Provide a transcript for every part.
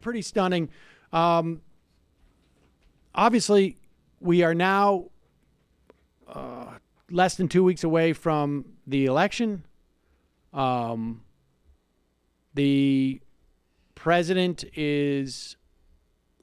pretty stunning. Obviously, we are now less than 2 weeks away from the election. The president is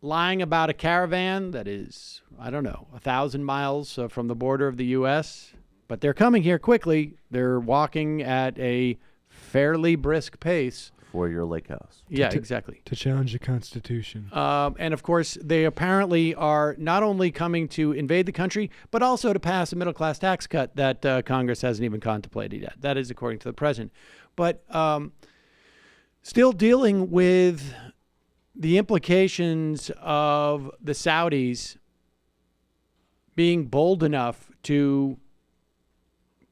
lying about a caravan that is, 1,000 miles from the border of the U.S., but they're coming here quickly. They're walking at a fairly brisk pace. For your lake house. Yeah, exactly. To challenge the Constitution. And, of course, they apparently are not only coming to invade the country, but also to pass a middle-class tax cut that Congress hasn't even contemplated yet. That is according to the president. But still dealing with the implications of the Saudis being bold enough to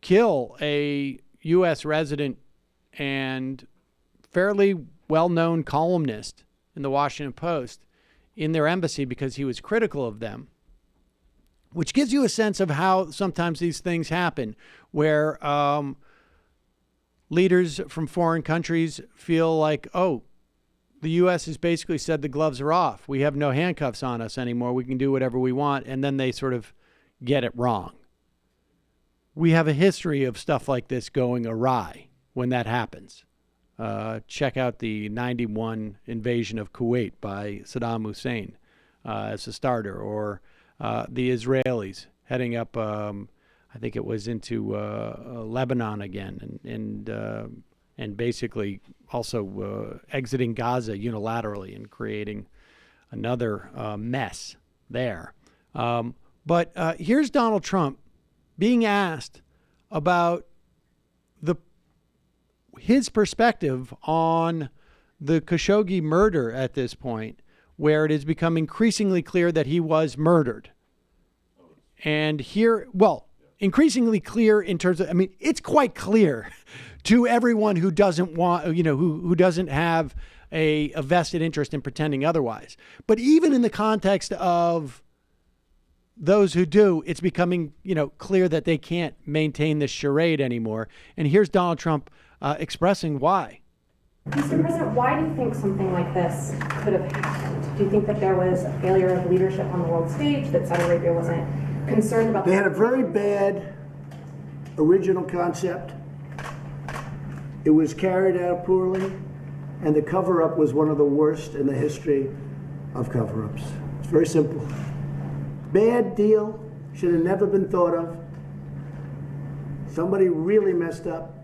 kill a U.S. resident and fairly well-known columnist in the Washington Post in their embassy because he was critical of them, which gives you a sense of how sometimes these things happen, where leaders from foreign countries feel like, oh, the U.S. has basically said the gloves are off. We have no handcuffs on us anymore. We can do whatever we want. And then they sort of get it wrong. We have a history of stuff like this going awry when that happens. Check out the 91 invasion of Kuwait by Saddam Hussein as a starter, or the Israelis heading up, I think it was into Lebanon again, and basically also exiting Gaza unilaterally and creating another mess there. But here's Donald Trump being asked about his perspective on the Khashoggi murder at this point, where it has become increasingly clear that he was murdered. And here, increasingly clear in terms of, it's quite clear to everyone who doesn't want, who doesn't have a vested interest in pretending otherwise. But even in the context of those who do, it's becoming, clear that they can't maintain this charade anymore. And here's Donald Trump expressing why. Mr. President, why do you think something like this could have happened? Do you think that there was a failure of leadership on the world stage, that Saudi Arabia wasn't concerned about? They had a very bad original concept. It was carried out poorly, and the cover-up was one of the worst in the history of cover-ups. It's very simple. Bad deal, should have never been thought of. Somebody really messed up,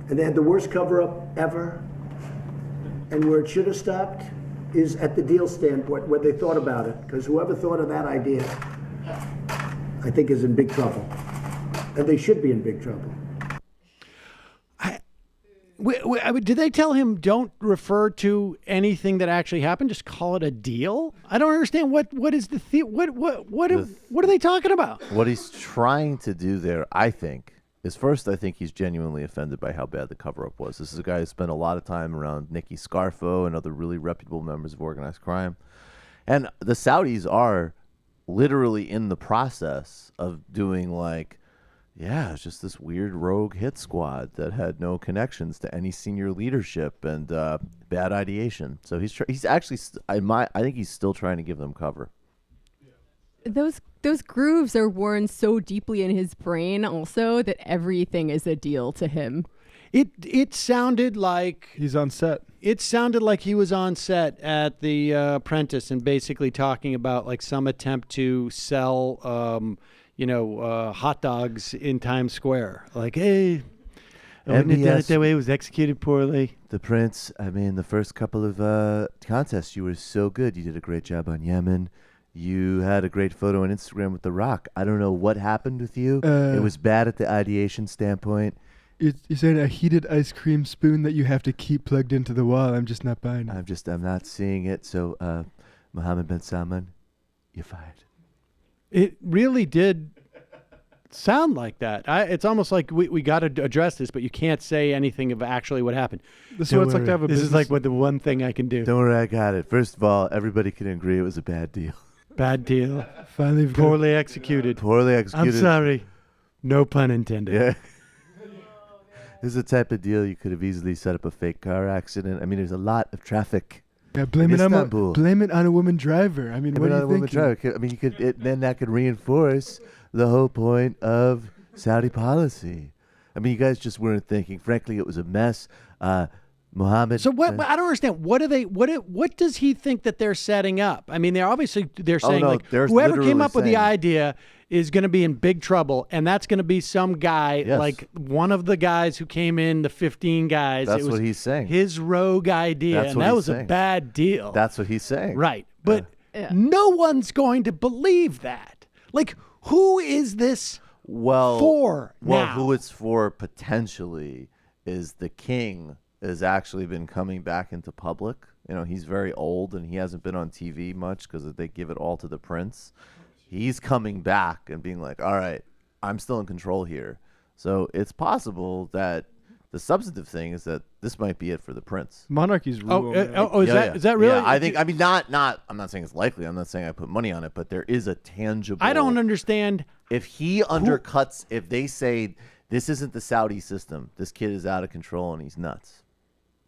and they had the worst cover-up ever. And where it should have stopped is at the deal standpoint, where they thought about it, because whoever thought of that idea, I think, is in big trouble. And they should be in big trouble. Did they tell him don't refer to anything that actually happened? Just call it a deal? I don't understand. What is the what are they talking about? What he's trying to do there, I think, is first, I think he's genuinely offended by how bad the cover-up was. This is a guy who spent a lot of time around Nicky Scarfo and other really reputable members of organized crime. And the Saudis are literally in the process of doing it's just this weird rogue hit squad that had no connections to any senior leadership and bad ideation. So he's actually, I think he's still trying to give them cover. Those grooves are worn so deeply in his brain also that everything is a deal to him. It sounded like he's on set. It sounded like he was on set at The Apprentice and basically talking about some attempt to sell hot dogs in Times Square. Hey, I wouldn't have done it that way. It was executed poorly. The Prince, the first couple of contests, you were so good. You did a great job on Yemen. You had a great photo on Instagram with The Rock. I don't know what happened with you. It was bad at the ideation standpoint. Is there a heated ice cream spoon that you have to keep plugged into the wall? I'm just not buying it. I'm not seeing it. So, Mohammed bin Salman, you're fired. It really did sound like that. It's almost like we got to address this, but you can't say anything of actually what happened. This is what it's like to have a business. This is the one thing I can do. Don't worry, I got it. First of all, everybody can agree it was a bad deal. Bad deal. Finally, poorly executed. I'm sorry. No pun intended. Yeah. This is the type of deal you could have easily set up a fake car accident. There's a lot of traffic. Yeah, blame it Istanbul. on a woman driver. I mean, what do you think? I mean, then that could reinforce the whole point of Saudi policy. I mean, you guys just weren't thinking. Frankly, it was a mess. Mohammed. So what? I don't understand. What do they? What does he think that they're setting up? I mean, they're saying no, like they're whoever came literally up with the saying- idea is going to be in big trouble, and that's going to be some guy Yes. like one of the guys who came in, the 15 guys. That's It was what he's saying. His rogue idea, That's and what that he's was a saying. bad deal. That's what he's saying. right, but Yeah. no one's going to believe that. Like, who is this? Well, For now. who it's for potentially is the king has actually been coming back into public. You know, he's very old and he hasn't been on TV much because they give it all to the prince. He's coming back and being like, all right, I'm still in control here. So it's possible that the substantive thing is that this might be it for the prince. Monarchies rule. man. Is that really? Yeah, I think. I mean, not. I'm not saying it's likely. I'm not saying I put money on it, but there is a tangible. I don't understand. If he undercuts, if they say this isn't the Saudi system, this kid is out of control and he's nuts.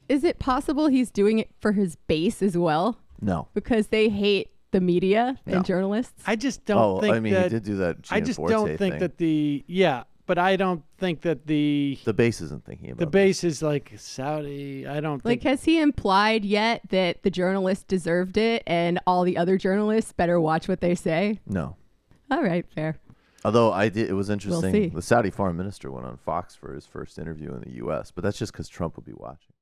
Is it possible he's doing it for his base as well? No. Because they hate the media No. and journalists? I just don't think I mean, that. he did do that. I just Gianforte don't think thing. that but I don't think that the base isn't thinking about base is like Saudi. I don't Like, think. has he implied yet that the journalist deserved it and all the other journalists better watch what they say? that. No. All right, fair. Although it was interesting. see. The Saudi foreign minister went on Fox for his first interview in the U.S., but that's just because Trump will be watching.